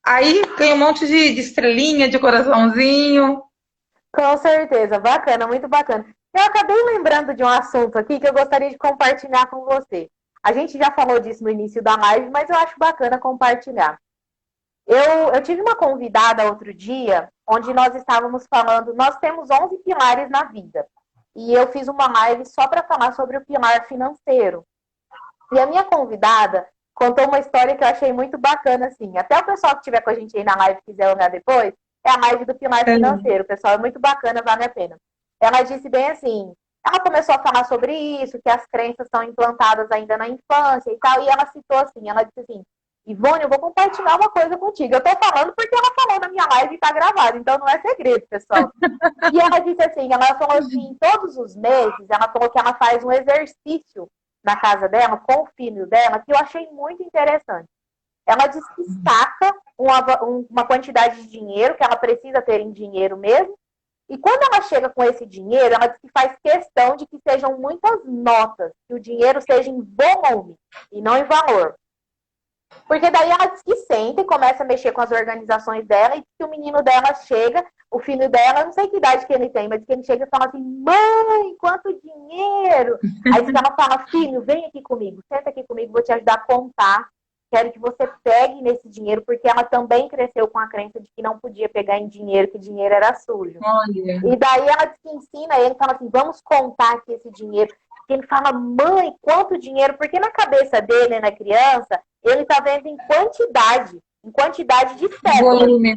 aí ganha um monte de estrelinha, de coraçãozinho. Com certeza, bacana, muito bacana. Eu acabei lembrando de um assunto aqui que eu gostaria de compartilhar com você. A gente já falou disso no início da live, mas eu acho bacana compartilhar. Eu tive uma convidada outro dia, onde nós estávamos falando, nós temos 11 pilares na vida. E eu fiz uma live só para falar sobre o pilar financeiro. E a minha convidada contou uma história que eu achei muito bacana, assim. Até o pessoal que estiver com a gente aí na live quiser olhar depois, é a live do pilar financeiro. Pessoal, é muito bacana, vale a pena. Ela disse bem assim, ela começou a falar sobre isso, que as crenças são implantadas ainda na infância e tal, e ela citou assim, ela disse assim, Ivone, eu vou compartilhar uma coisa contigo. Eu tô falando porque ela falou na minha live e tá gravado, então não é segredo, pessoal. E ela disse assim, ela falou assim, todos os meses, ela falou que ela faz um exercício na casa dela, com o filho dela, que eu achei muito interessante. Ela destaca uma quantidade de dinheiro que ela precisa ter em dinheiro mesmo, e quando ela chega com esse dinheiro, ela diz que faz questão de que sejam muitas notas, que o dinheiro seja em volume e não em valor. Porque daí ela diz que senta e começa a mexer com as organizações dela, e que o menino dela chega, o filho dela, não sei que idade que ele tem, mas que ele chega e fala assim, mãe, quanto dinheiro! Aí ela fala, filho, vem aqui comigo, senta aqui comigo, vou te ajudar a contar. Quero que você pegue nesse dinheiro, porque ela também cresceu com a crença de que não podia pegar em dinheiro, que dinheiro era sujo. Olha. E daí ela diz que ensina ele, fala assim, vamos contar aqui esse dinheiro. E ele fala, mãe, quanto dinheiro? Porque na cabeça dele, na criança, ele está vendo em quantidade de cédulas. Volume.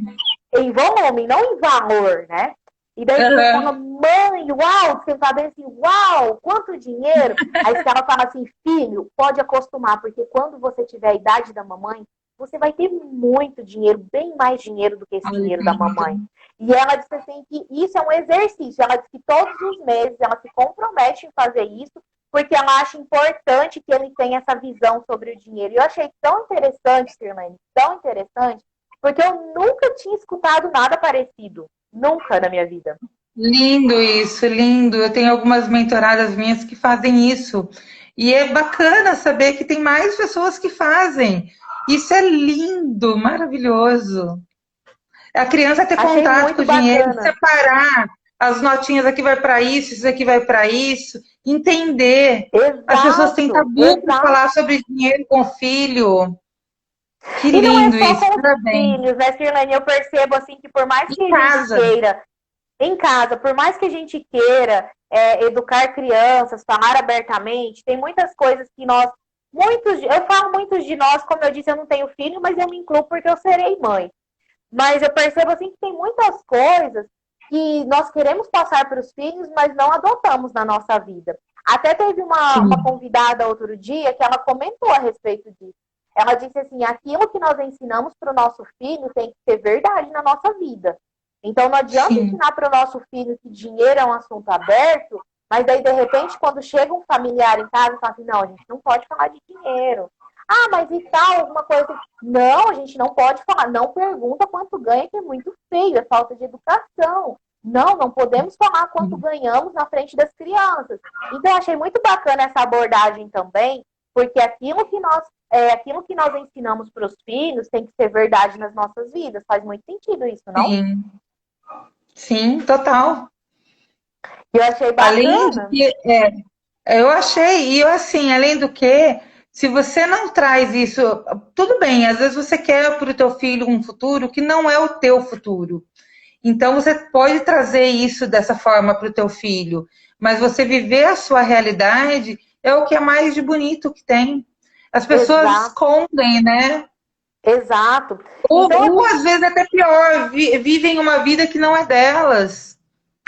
Em volume, não em valor, né? E daí ele fala, mãe, uau, você fala bem assim, uau, quanto dinheiro? Aí ela fala assim, filho, pode acostumar, porque quando você tiver a idade da mamãe, você vai ter muito dinheiro, bem mais dinheiro do que esse dinheiro da mamãe. E ela disse assim que isso é um exercício. Ela diz que todos os meses ela se compromete em fazer isso, porque ela acha importante que ele tenha essa visão sobre o dinheiro. E eu achei tão interessante, Sirlene, tão interessante, porque eu nunca tinha escutado nada parecido. Nunca na minha vida. Lindo isso, lindo. Eu tenho algumas mentoradas minhas que fazem isso. E é bacana saber que tem mais pessoas que fazem. Isso é lindo, maravilhoso. A criança ter Achei contato muito com o dinheiro, bacana. separar as notinhas aqui vai para isso aqui vai para isso, entender. Exato, As pessoas têm tabu para exato. falar sobre dinheiro com o filho. Que E não é lindo só isso, com os parabéns. filhos, né, Sirlene? Eu percebo assim que por mais que Em a gente casa. queira, em casa, por mais que a gente queira educar crianças, falar abertamente, tem muitas coisas que eu falo muitos de nós, como eu disse, eu não tenho filho, mas eu me incluo porque eu serei mãe. Mas eu percebo assim que tem muitas coisas que nós queremos passar para os filhos, mas não adotamos na nossa vida. Até teve uma convidada outro dia que ela comentou a respeito disso. Ela disse assim, aquilo que nós ensinamos para o nosso filho tem que ser verdade na nossa vida. Então não adianta ensinar para o nosso filho que dinheiro é um assunto aberto, mas daí de repente quando chega um familiar em casa, fala assim, não, a gente não pode falar de dinheiro. Ah, mas e tal, alguma coisa. Não, a gente não pode falar. Não pergunta quanto ganha, que é muito feio, é falta de educação. Não podemos falar quanto ganhamos na frente das crianças. Então, eu achei muito bacana essa abordagem também, Porque aquilo que nós ensinamos para os filhos tem que ser verdade nas nossas vidas. Faz muito sentido isso, não? Sim, sim, total. Eu achei Além de bacana. que, eu achei, e eu assim, além do que, se você não traz isso, tudo bem, às vezes você quer para o teu filho um futuro que não é o teu futuro. Então você pode trazer isso dessa forma para o teu filho, mas você viver a sua realidade é o que é mais de bonito que tem. As pessoas Exato, escondem, né? exato. Ou, Então, ou assim, às vezes até pior, vivem uma vida que não é delas.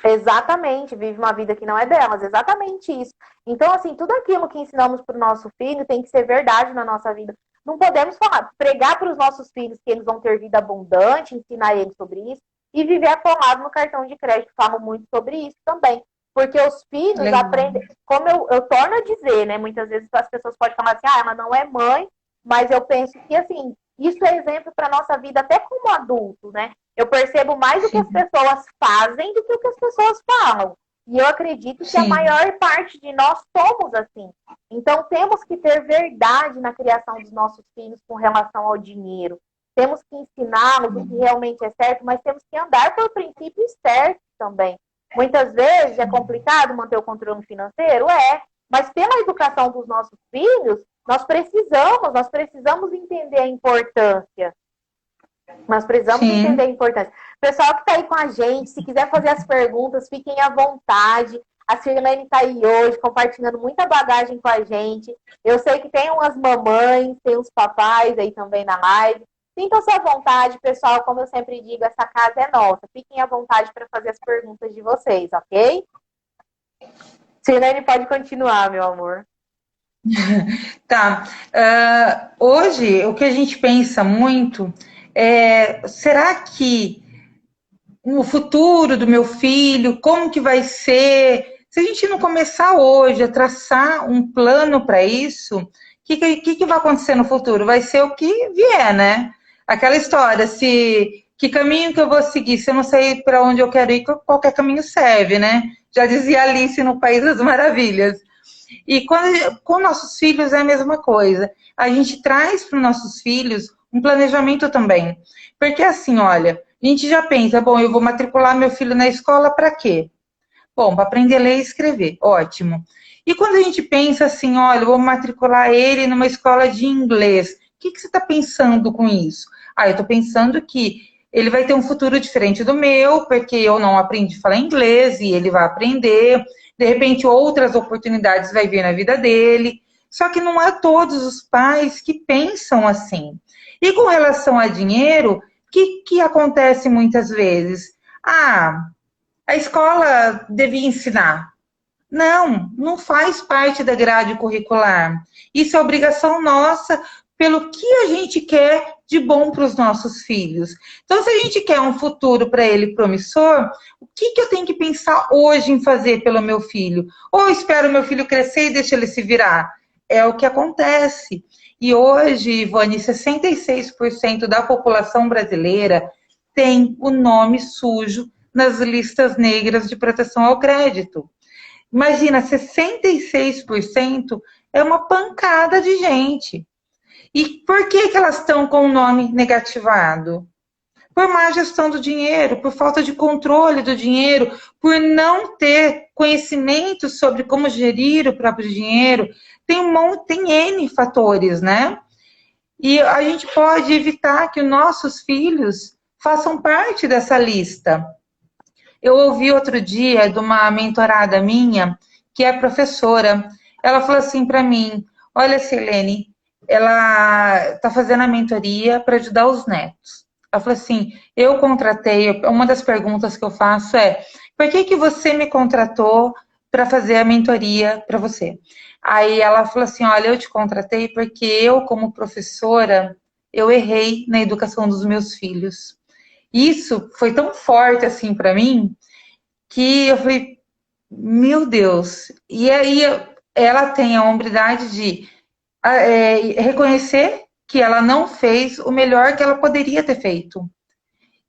exatamente, vive uma vida que não é delas, exatamente isso. Então, assim, tudo aquilo que ensinamos para o nosso filho tem que ser verdade na nossa vida. Não podemos pregar para os nossos filhos que eles vão ter vida abundante, ensinar eles sobre isso, e viver atolado no cartão de crédito. Falo muito sobre isso também. Porque os filhos Legal. aprendem, como eu torno a dizer, né? Muitas vezes as pessoas podem falar assim, ela não é mãe, mas eu penso que, assim, isso é exemplo para a nossa vida até como adulto, né? Eu percebo mais o que as Sim, pessoas fazem do que o que as pessoas falam. E eu acredito que a sim, maior parte de nós somos assim. Então, temos que ter verdade na criação dos nossos filhos com relação ao dinheiro. Temos que ensiná-los o que realmente é certo, mas temos que andar por princípios certos também. Muitas vezes é complicado manter o controle financeiro? É. Mas pela educação dos nossos filhos, nós precisamos entender a importância. Nós precisamos entender sim. a importância. Pessoal que está aí com a gente, se quiser fazer as perguntas, fiquem à vontade. A Sirlene está aí hoje, compartilhando muita bagagem com a gente. Eu sei que tem umas mamães, tem uns papais aí também na live. Sintam-se à vontade, pessoal. Como eu sempre digo, essa casa é nossa. Fiquem à vontade para fazer as perguntas de vocês, ok? Sirlene, pode continuar, meu amor. Tá. Hoje, o que a gente pensa muito é, será que no futuro do meu filho, como que vai ser? Se a gente não começar hoje a traçar um plano para isso, o que vai acontecer no futuro? Vai ser o que vier, né? Aquela história, se que caminho que eu vou seguir? Se eu não sei para onde eu quero ir, qualquer caminho serve, né? Já dizia Alice no País das Maravilhas. E com nossos filhos é a mesma coisa. A gente traz para os nossos filhos um planejamento também. Porque assim, olha, a gente já pensa, bom, eu vou matricular meu filho na escola para quê? Bom, para aprender a ler e escrever, ótimo. E quando a gente pensa assim, olha, eu vou matricular ele numa escola de inglês, o que você está pensando com isso? Ah, eu estou pensando que ele vai ter um futuro diferente do meu, porque eu não aprendi a falar inglês e ele vai aprender. De repente, outras oportunidades vai vir na vida dele. Só que não é todos os pais que pensam assim. E com relação a dinheiro, o que acontece muitas vezes? Ah, a escola devia ensinar. Não, não faz parte da grade curricular. Isso é obrigação nossa pelo que a gente quer de bom para os nossos filhos. Então, se a gente quer um futuro para ele promissor, o que eu tenho que pensar hoje em fazer pelo meu filho? Ou eu espero meu filho crescer e deixo ele se virar? É o que acontece. E hoje, Ivone, 66% da população brasileira tem o nome sujo nas listas negras de proteção ao crédito. Imagina, 66% é uma pancada de gente. E por que elas estão com o nome negativado? Por má gestão do dinheiro, por falta de controle do dinheiro, por não ter conhecimento sobre como gerir o próprio dinheiro. Tem N fatores, né? E a gente pode evitar que os nossos filhos façam parte dessa lista. Eu ouvi outro dia de uma mentorada minha, que é professora. Ela falou assim para mim: olha, Silene, ela está fazendo a mentoria para ajudar os netos. Ela falou assim: eu contratei. Uma das perguntas que eu faço é: por que você me contratou para fazer a mentoria para você? Aí ela falou assim: olha, eu te contratei porque eu, como professora, eu errei na educação dos meus filhos. Isso foi tão forte assim para mim que eu falei, meu Deus. E aí ela tem a hombridade de reconhecer que ela não fez o melhor que ela poderia ter feito.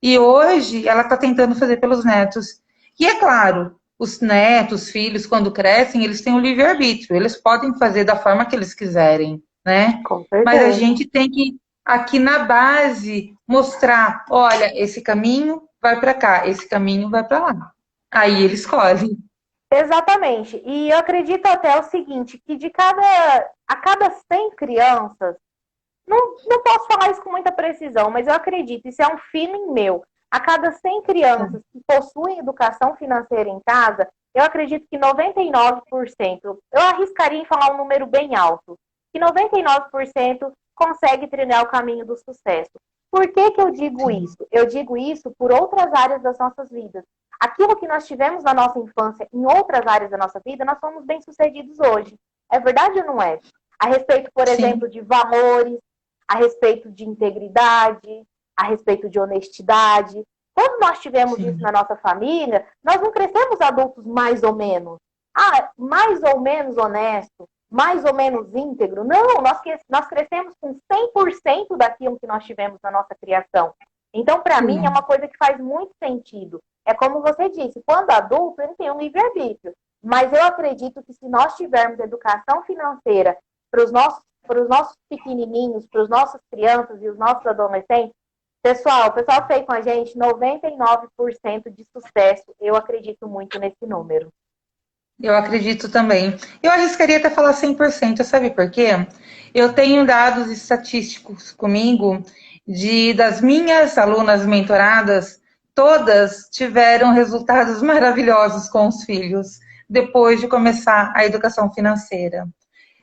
E hoje ela está tentando fazer pelos netos. E é claro, os netos, os filhos, quando crescem, eles têm o livre-arbítrio, eles podem fazer da forma que eles quiserem, né? Com Mas a certeza. gente tem que, aqui na base, mostrar, olha, esse caminho vai para cá, esse caminho vai para lá. Aí ele escolhe. Exatamente. E eu acredito até o seguinte, que a cada 100 crianças, não posso falar isso com muita precisão, mas eu acredito, isso é um feeling meu. A cada 100 crianças que possuem educação financeira em casa, eu acredito que 99%, eu arriscaria em falar um número bem alto, que 99% consegue trilhar o caminho do sucesso. Por que que eu digo isso? Eu digo isso por outras áreas das nossas vidas. Aquilo que nós tivemos na nossa infância em outras áreas da nossa vida, nós somos bem-sucedidos hoje. É verdade ou não é? A respeito, por Sim, exemplo, de valores, a respeito de integridade, a respeito de honestidade. Quando nós tivemos isso sim, na nossa família, nós não crescemos adultos mais ou menos. Ah, mais ou menos honesto, mais ou menos íntegro. Não, nós crescemos com 100% daquilo que nós tivemos na nossa criação. Então, para mim, é sim. uma coisa que faz muito sentido. É como você disse, quando adulto, ele tem um livre-arbítrio. Mas eu acredito que se nós tivermos educação financeira para os nossos pequenininhos, para os nossos crianças e os nossos adolescentes, pessoal, o pessoal fez com a gente 99% de sucesso. Eu acredito muito nesse número. Eu acredito também. Eu arriscaria até falar 100%, sabe por quê? Eu tenho dados estatísticos comigo das minhas alunas mentoradas, todas tiveram resultados maravilhosos com os filhos depois de começar a educação financeira.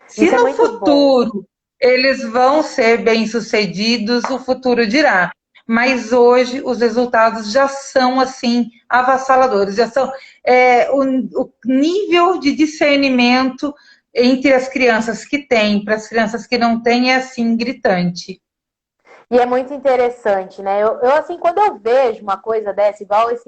Se Isso é no muito bom. futuro eles vão ser bem-sucedidos, o futuro dirá. Mas hoje os resultados já são assim avassaladores, já são o nível de discernimento entre as crianças que têm para as crianças que não têm é assim gritante. E é muito interessante, né? Assim, quando eu vejo uma coisa dessa, igual essa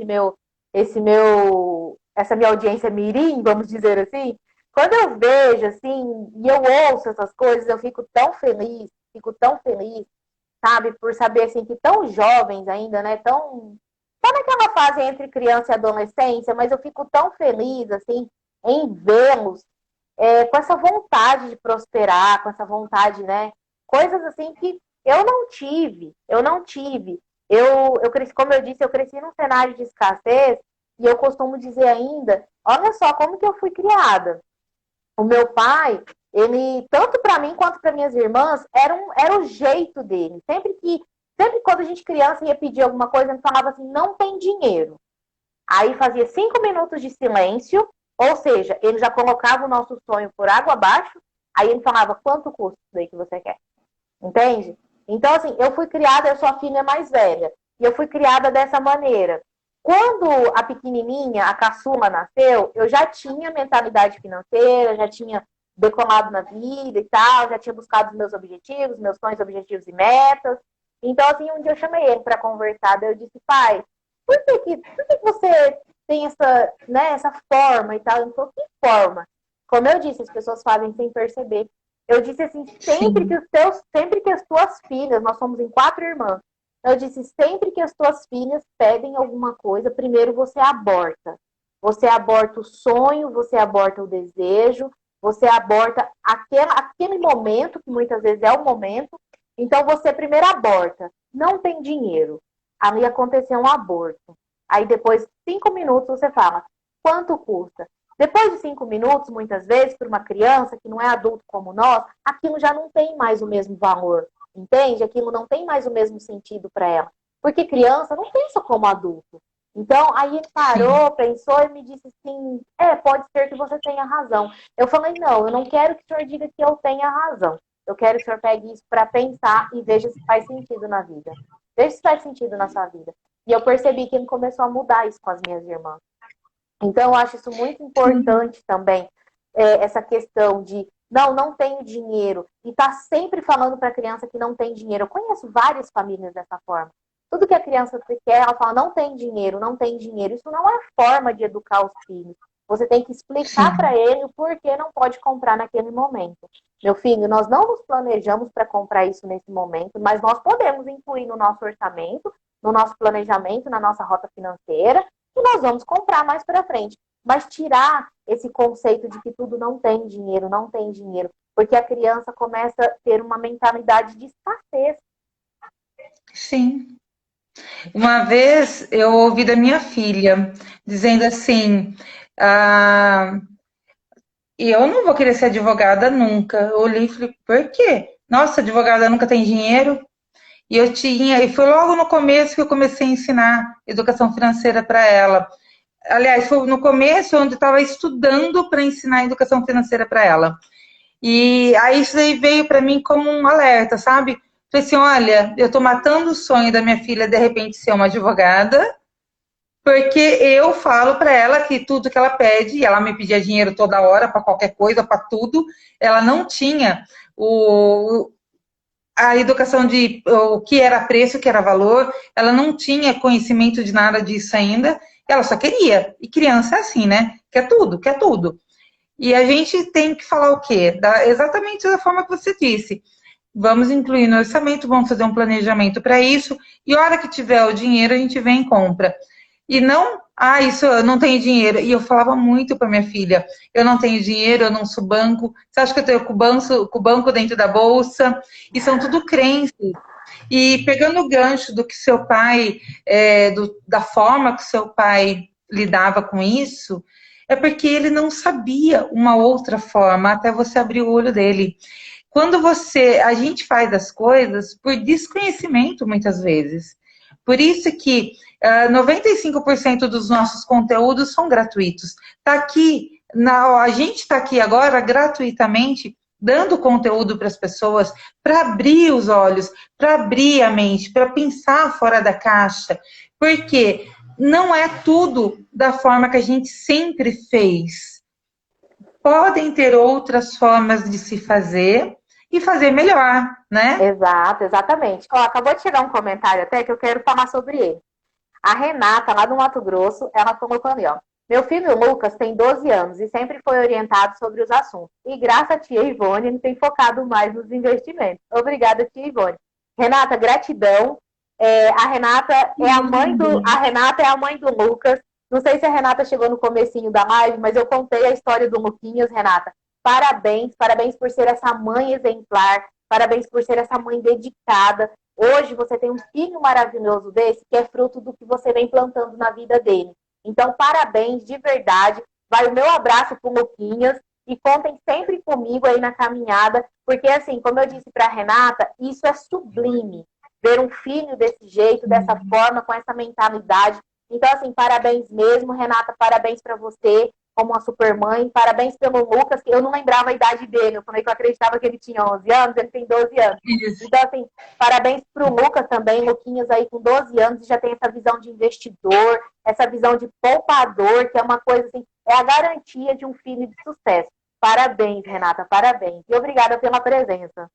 minha audiência mirim, vamos dizer assim, quando eu vejo, assim, e eu ouço essas coisas, eu fico tão feliz, sabe? Por saber, assim, que tão jovens ainda, né? Tá naquela fase entre criança e adolescência, mas eu fico tão feliz, assim, em vê-los com essa vontade de prosperar, com essa vontade, né? Coisas assim que eu não tive. Eu cresci, como eu disse, eu cresci num cenário de escassez e eu costumo dizer ainda, olha só como que eu fui criada. O meu pai, ele, tanto para mim quanto para minhas irmãs, era o jeito dele. Sempre quando a gente criança ia pedir alguma coisa, ele falava assim, não tem dinheiro. Aí fazia 5 minutos de silêncio, ou seja, ele já colocava o nosso sonho por água abaixo, aí ele falava, quanto custa isso daí que você quer? Entende? Então, assim, eu fui criada, eu sou a filha mais velha, e eu fui criada dessa maneira. Quando a pequenininha, a caçula, nasceu, eu já tinha mentalidade financeira, já tinha decolado na vida e tal, já tinha buscado os meus objetivos, meus sonhos, objetivos e metas. Então, assim, um dia eu chamei ele para conversar, daí eu disse, pai, por que você tem essa forma e tal? Ele falou, que forma? Como eu disse, as pessoas fazem sem perceber. Eu disse assim, Sim, sempre que as tuas filhas, nós somos em 4 irmãs, eu disse, sempre que as tuas filhas pedem alguma coisa, primeiro você aborta. Você aborta o sonho, você aborta o desejo, você aborta aquele momento, que muitas vezes é o momento. Então você primeiro aborta. Não tem dinheiro. Ali aconteceu um aborto. Aí depois, 5 minutos, você fala, quanto custa? Depois de 5 minutos, muitas vezes, para uma criança que não é adulto como nós, aquilo já não tem mais o mesmo valor. Entende? Aquilo não tem mais o mesmo sentido para ela. Porque criança não pensa como adulto. Então, aí ele sim, parou, pensou e me disse assim: pode ser que você tenha razão. Eu falei: não, eu não quero que o senhor diga que eu tenha razão. Eu quero que o senhor pegue isso para pensar e veja se faz sentido na vida. Veja se faz sentido na sua vida. E eu percebi que ele começou a mudar isso com as minhas irmãs. Então, eu acho isso muito sim, importante também, essa questão de não tenho dinheiro e tá sempre falando para a criança que não tem dinheiro. Eu conheço várias famílias dessa forma. Tudo que a criança quer, ela fala, não tem dinheiro, não tem dinheiro. Isso não é forma de educar os filhos. Você tem que explicar sim. para ele o porquê não pode comprar naquele momento. Meu filho, nós não nos planejamos para comprar isso nesse momento, mas nós podemos incluir no nosso orçamento, no nosso planejamento, na nossa rota financeira, e nós vamos comprar mais para frente. mas tirar esse conceito de que tudo não tem dinheiro, não tem dinheiro, porque a criança começa a ter uma mentalidade de escassez. Sim. Uma vez eu ouvi da minha filha dizendo assim: ah, eu não vou querer ser advogada nunca. Eu olhei e falei: por quê? Nossa, advogada nunca tem dinheiro? E foi logo no começo que eu comecei a ensinar educação financeira para ela. Aliás, foi no começo onde eu estava estudando para ensinar educação financeira para ela. E aí isso aí veio para mim como um alerta, sabe? Falei assim, olha, eu estou matando o sonho da minha filha de repente ser uma advogada, porque eu falo para ela que tudo que ela pede, e ela me pedia dinheiro toda hora para qualquer coisa, para tudo, ela não tinha a educação de o que era preço, o que era valor, ela não tinha conhecimento de nada disso ainda, ela só queria. E criança é assim, né? Quer tudo, quer tudo. E a gente tem que falar o quê? Exatamente da forma que você disse. Vamos incluir no orçamento, vamos fazer um planejamento para isso, e a hora que tiver o dinheiro, a gente vem e compra. E não, isso eu não tenho dinheiro. E eu falava muito para minha filha: eu não tenho dinheiro, eu não sou banco. Você acha que eu tenho com o banco dentro da bolsa? E são tudo crenças. E pegando o gancho do que seu pai, da forma que seu pai lidava com isso, é porque ele não sabia uma outra forma até você abrir o olho dele. Quando a gente faz as coisas por desconhecimento muitas vezes. Por isso que 95% dos nossos conteúdos são gratuitos. Tá aqui, a gente está aqui agora gratuitamente dando conteúdo para as pessoas, para abrir os olhos, para abrir a mente, para pensar fora da caixa. Porque não é tudo da forma que a gente sempre fez. Podem ter outras formas de se fazer e fazer melhor, né? Exato, exatamente. Ó, acabou de chegar um comentário até que eu quero falar sobre ele. A Renata, lá do Mato Grosso, ela colocou ali, ó. Meu filho Lucas tem 12 anos e sempre foi orientado sobre os assuntos. E graças a tia Ivone, ele tem focado mais nos investimentos. Obrigada, tia Ivone. Renata, gratidão. A Renata é a mãe do Lucas. Não sei se a Renata chegou no comecinho da live, mas eu contei a história do Luquinhas, Renata. Parabéns, parabéns por ser essa mãe exemplar, parabéns por ser essa mãe dedicada. Hoje você tem um filho maravilhoso desse, que é fruto do que você vem plantando na vida dele. Então, parabéns, de verdade. Vai o meu abraço pro Luquinhas e contem sempre comigo aí na caminhada, porque assim, como eu disse para Renata, isso é sublime. Ver um filho desse jeito, dessa forma, com essa mentalidade. Então, assim, parabéns mesmo, Renata, parabéns para você como uma super mãe. Parabéns pelo Lucas, que eu não lembrava a idade dele. Eu falei que eu acreditava que ele tinha 11 anos, ele tem 12 anos. Isso. Então, assim, parabéns pro Lucas também, Luquinhas aí com 12 anos, e já tem essa visão de investidor, essa visão de poupador, que é uma coisa assim, é a garantia de um filho de sucesso. Parabéns, Renata, parabéns. E obrigada pela presença.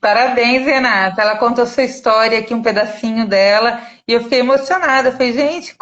Parabéns, Renata. Ela contou sua história aqui, um pedacinho dela, e eu fiquei emocionada. Falei, gente,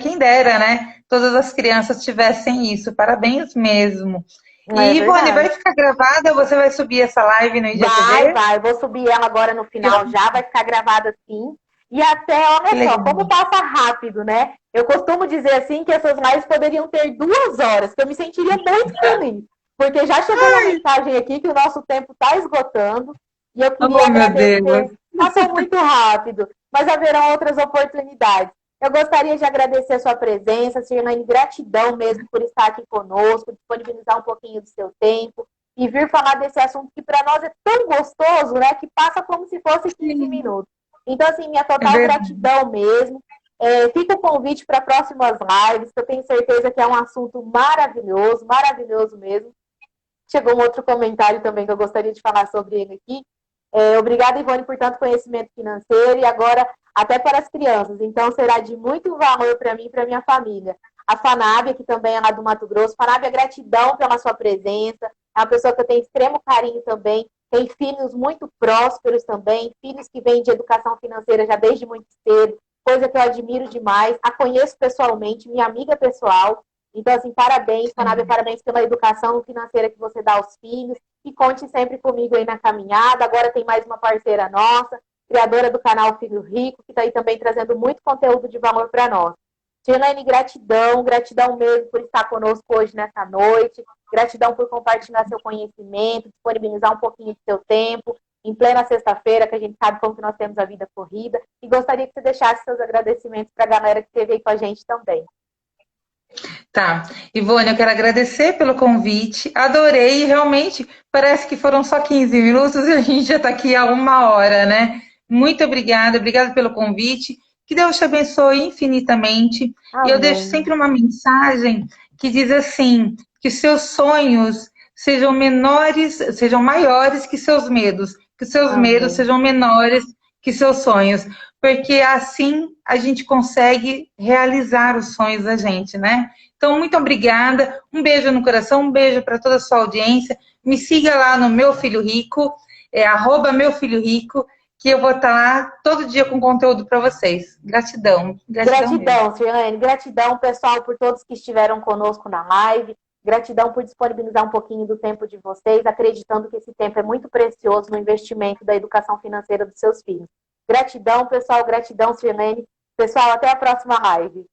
quem dera, né? Todas as crianças tivessem isso. Parabéns mesmo. E Ivone, vai ficar gravada? Você vai subir essa live no IGTV? Vai. Eu vou subir ela agora no final já, vai ficar gravada sim. E até, olha só, como passa rápido, né? Eu costumo dizer assim que essas lives poderiam ter 2 horas, que eu me sentiria muito feliz. Porque já chegou uma mensagem aqui que o nosso tempo está esgotando. E eu queria agradecer. Passou muito rápido, mas haverão outras oportunidades. Eu gostaria de agradecer a sua presença, Sirlene, gratidão mesmo por estar aqui conosco, disponibilizar um pouquinho do seu tempo e vir falar desse assunto que para nós é tão gostoso, né? Que passa como se fosse 15 minutos. Então, assim, minha total gratidão mesmo. Fica o convite para próximas lives, que eu tenho certeza que é um assunto maravilhoso, maravilhoso mesmo. Chegou um outro comentário também que eu gostaria de falar sobre ele aqui. Obrigada, Ivone, por tanto conhecimento financeiro e agora até para as crianças. Então, será de muito valor para mim e para minha família. A Fanábia, que também é lá do Mato Grosso. Fanábia, gratidão pela sua presença. É uma pessoa que eu tenho extremo carinho também. Tem filhos muito prósperos também, filhos que vêm de educação financeira já desde muito cedo, coisa que eu admiro demais. A conheço pessoalmente, minha amiga pessoal. Então, assim, parabéns, Fanábia, parabéns pela educação financeira que você dá aos filhos. E conte sempre comigo aí na caminhada. Agora tem mais uma parceira nossa, criadora do canal Filho Rico, que está aí também trazendo muito conteúdo de valor para nós. Sirlene, gratidão, gratidão mesmo por estar conosco hoje nessa noite, gratidão por compartilhar seu conhecimento, disponibilizar um pouquinho do seu tempo, em plena sexta-feira, que a gente sabe como que nós temos a vida corrida, e gostaria que você deixasse seus agradecimentos para a galera que esteve aí com a gente também. Tá, Ivone, eu quero agradecer pelo convite, adorei, realmente parece que foram só 15 minutos e a gente já está aqui há 1 hora, né? Muito obrigada, obrigada pelo convite, que Deus te abençoe infinitamente. E eu deixo sempre uma mensagem que diz assim, que seus sonhos sejam menores, sejam maiores que seus medos, que seus medos sejam menores que seus sonhos, porque assim a gente consegue realizar os sonhos da gente, né? Então, muito obrigada, um beijo no coração, um beijo para toda a sua audiência, me siga lá no Meu Filho Rico, @meufilhorico, que eu vou estar lá todo dia com conteúdo para vocês. Gratidão. Gratidão, Sirlene. Gratidão, pessoal, por todos que estiveram conosco na live. Gratidão por disponibilizar um pouquinho do tempo de vocês, acreditando que esse tempo é muito precioso no investimento da educação financeira dos seus filhos. Gratidão, pessoal. Gratidão, Sirlene. Pessoal, até a próxima live.